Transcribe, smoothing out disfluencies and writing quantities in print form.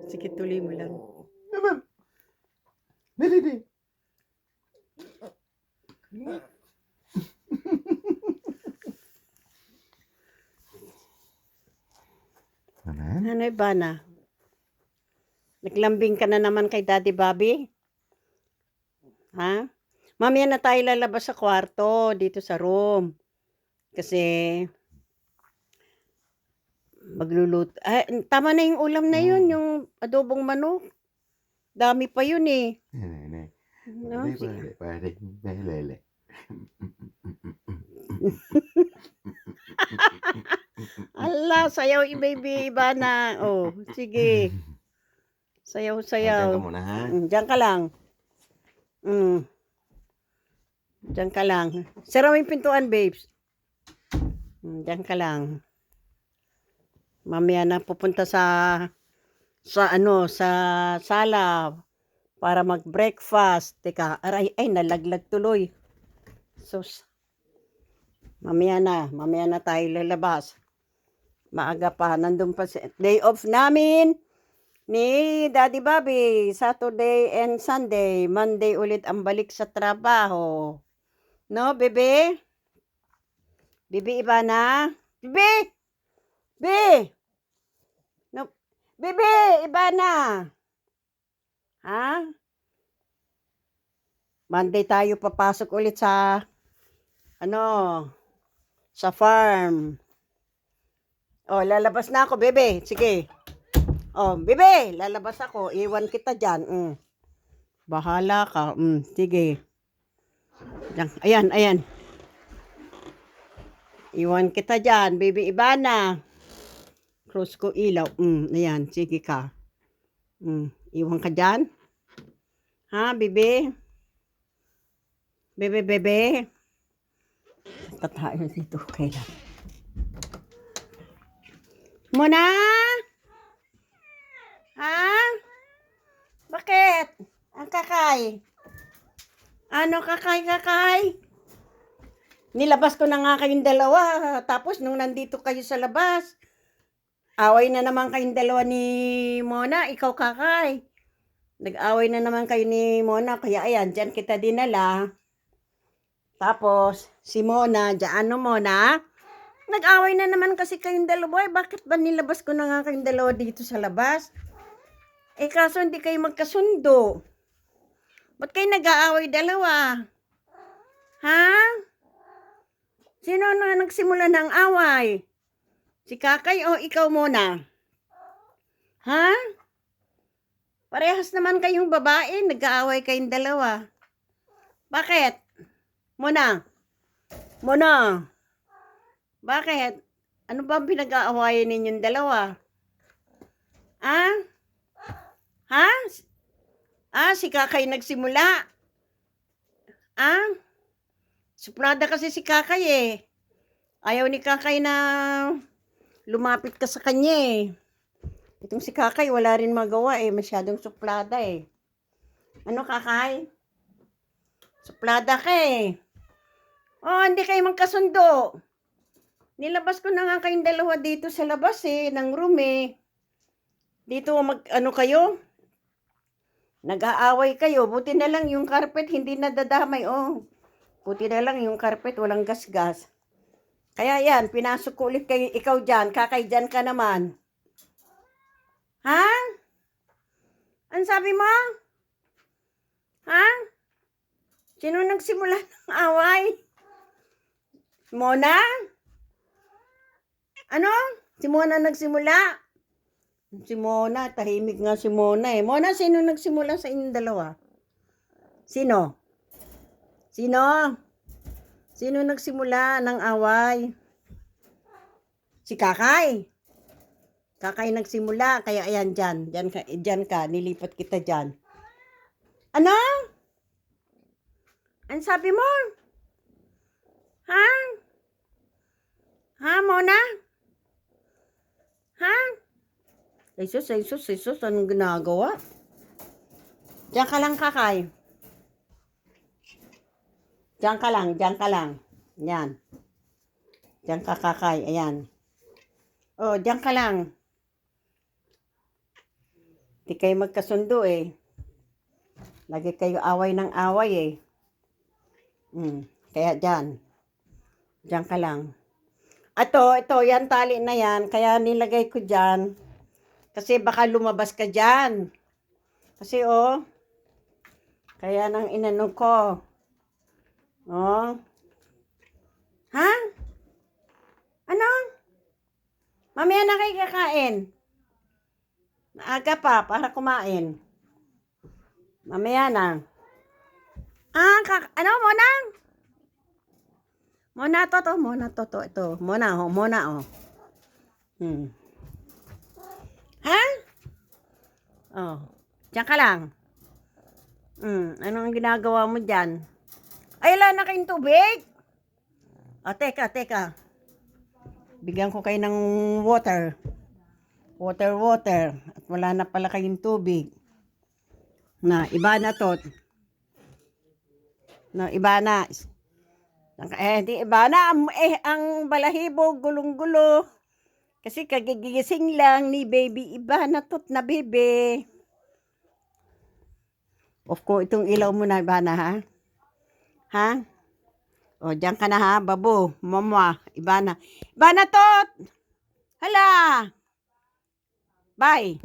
Sige, tuloy mo lang. Ano ba na? Naglambing ka na naman kay Daddy Bobby? Ha? Mamaya na tayo lalabas sa kwarto, dito sa room. Kasi, magluluto. Tama na yung ulam na yun, yung adobong manok. Dami pa yun eh. No? Ala, sayaw baby iba na. Oh, sige. Sayaw. Diyan ka muna, ha? Diyan ka lang. Diyan ka lang. Sara mo yung pintuan, babes. Diyan ka lang. Mamaya na pupunta sa sala para mag-breakfast. Teka, ay nalaglag tuloy. Sus. Mamaya na tayo lalabas. Maaga pa, nandun pa day off namin ni Daddy Bobby, Saturday and Sunday. Monday ulit ang balik sa trabaho. No, bebe? Bebe, iba na? Bebe! Bebe! No, bebe, iba na? Ha? Monday tayo papasok ulit sa sa farm. Oh, lalabas na ako, bebe. Sige. Oh, bebe, lalabas ako. Iwan kita dyan. Bahala ka. Sige. Diyan. Ayan. Iwan kita dyan, bebe Ibana. Cross ko ilaw. Ayan, sige ka. Iwan ka dyan. Ha, bebe? Bebe. Tatayo dito. Kailan? Mona? Ha? Bakit? Ang kakay? Ano kakay? Nilabas ko na nga kayong dalawa. Tapos nung nandito kayo sa labas, away na naman kayong dalawa ni Mona. Ikaw kakay. Nag-away na naman kayo ni Mona. Kaya ayan, dyan kita dinala. Tapos, si Mona, Mona? Nag-away na naman kasi kayong dalawa. Bakit ba nilabas ko na nga kayong dalawa dito sa labas? Kaso hindi kayo magkasundo. Ba't kayo nag-aaway dalawa? Ha? Sino na nagsimula ng away? Si kakay o ikaw muna? Ha? Parehas naman kayong babae. Nag-aaway kayong dalawa. Bakit? Mona? Bakit? Ano ba pinag-aawayan ninyong dalawa? Ha? Si kakay nagsimula? Suplada kasi si kakay eh. Ayaw ni kakay na lumapit ka sa kanya eh. Itong si kakay wala rin magawa eh. Masyadong suplada eh. Ano kakay? Suplada ka eh. Hindi kayo magkasundo. Nilabas ko na nga kayong dalawa dito sa labas eh, ng room eh. Dito kayo? Nag-aaway kayo. Buti na lang yung carpet hindi nadadamay Buti na lang yung carpet walang gasgas. Kaya yan, pinasok ko ulit kayo, ikaw dyan, kakay dyan ka naman. Ha? Ano sabi mo? Ha? Sino nagsimula ng away? Mona? Ano? Si Mona nagsimula? Si Mona, tahimik nga si Mona eh. Mona, sino nagsimula sa inyong dalawa? Sino nagsimula ng away? Si kakay. Kakay nagsimula, kaya ayan dyan ka, nilipat kita dyan. Ano? Ano sabi mo? Ha? Ha, Mona? Ha? Ay sus, anong ginagawa? Diyan ka lang, kakay. Diyan ka lang. Yan. Diyan ka, kakay. Ayan. Oh, diyan ka lang. Di kayo magkasundo eh. Lagi kayo away ng away eh. Kaya diyan. Diyan ka lang. Ito, yan tali na yan. Kaya nilagay ko diyan. Kasi baka lumabas ka diyan. Kasi kaya nang inano ko. Oh. Ha? Ano? Mamaya na kayo kakain. Maaga pa para kumain. Mamaya na. Ano mo na? Muna to. Ito. Muna. Ha? Oh. Diyan ka lang. Anong ginagawa mo dyan? Ay, wala na kayong tubig. Teka. Bigyan ko kayo ng water. Water. At wala na pala kayong tubig. Iba na to. Iba na. Di iba na. Ang balahibo, gulong-gulo. Kasi kagigising lang ni baby. Iba na to na bebe. Of course, itong ilaw mo na, iba na ha? Ha? O, diyan ka na ha, babu. Mama, iba na. Iba na to! Hala! Bye!